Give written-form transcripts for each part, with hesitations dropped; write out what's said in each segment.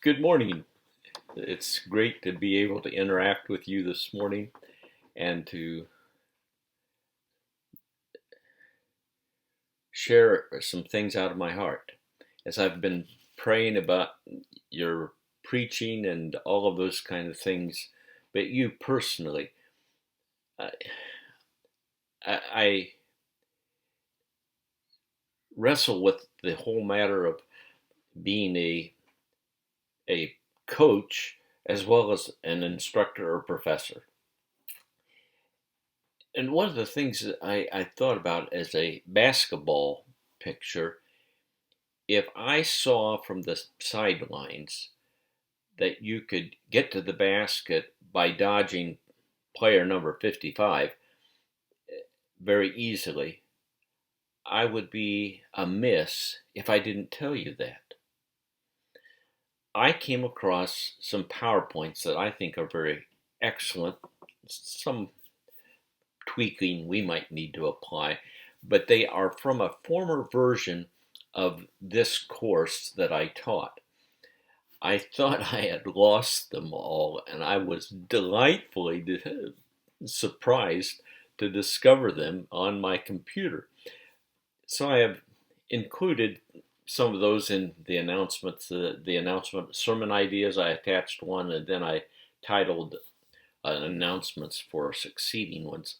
Good morning. It's great to be able to interact with you this morning and to share some things out of my heart. As I've been praying about your preaching and all of those kind of things, but you personally, I, I wrestle with the whole matter of being a coach as well as an instructor or professor. And one of the things that I thought about as a basketball picture, if I saw from the sidelines that you could get to the basket by dodging player number 55 very easily, I would be amiss if I didn't tell you that. I came across some PowerPoints that I think are very excellent. Some tweaking we might need to apply, but they are from a former version of this course that I taught. I thought I had lost them all, and I was delightfully surprised to discover them on my computer. So I have included some of those in the announcements, the announcement sermon ideas. I attached one, and then I titled announcements for succeeding ones.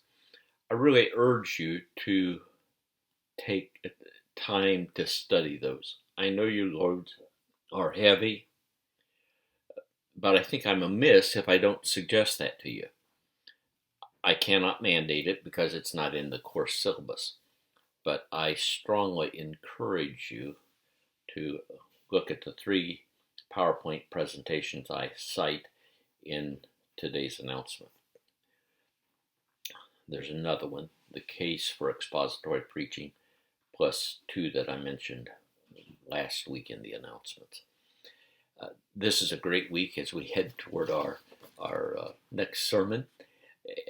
I really urge you to take time to study those. I know your loads are heavy, but I think I'm amiss if I don't suggest that to you. I cannot mandate it because it's not in the course syllabus, but I strongly encourage you to look at the 3 PowerPoint presentations I cite in today's announcement. There's another one, the case for expository preaching, plus 2 that I mentioned last week in the announcements. This is a great week as we head toward our next sermon.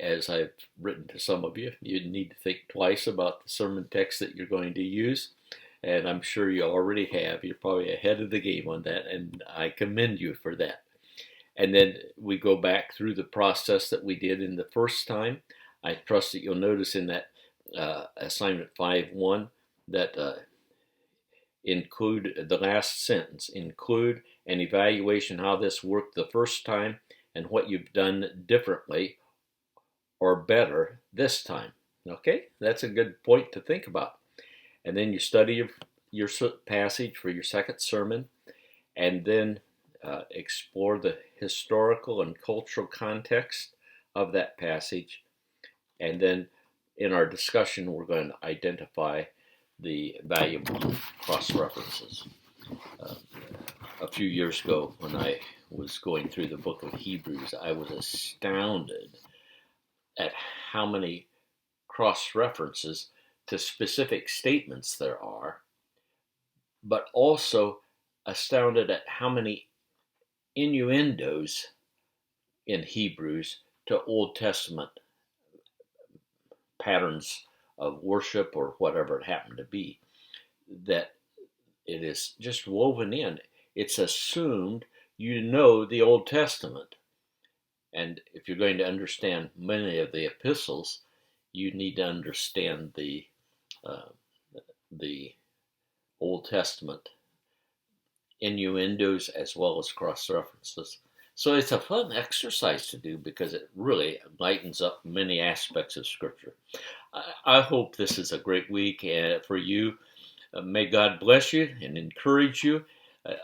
As I've written to some of you, you need to think twice about the sermon text that you're going to use, and I'm sure you already have. You're probably ahead of the game on that, and I commend you for that. And then we go back through the process that we did in the first time. I trust that you'll notice in that assignment 5.1 that include the last sentence, include an evaluation how this worked the first time and what you've done differently or better this time. Okay, that's a good point to think about. And then you study your passage for your second sermon, and then explore the historical and cultural context of that passage. And then in our discussion, we're going to identify the valuable cross-references. A few years ago, when I was going through the book of Hebrews, I was astounded at how many cross-references to specific statements there are, but also astounded at how many innuendos in Hebrews to Old Testament patterns of worship or whatever it happened to be, that it is just woven in. It's assumed you know the Old Testament. And if you're going to understand many of the epistles, you need to understand the Old Testament innuendos as well as cross-references. So it's a fun exercise to do because it really lightens up many aspects of Scripture. I hope this is a great week for you. May God bless you and encourage you.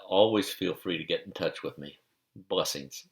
Always feel free to get in touch with me. Blessings.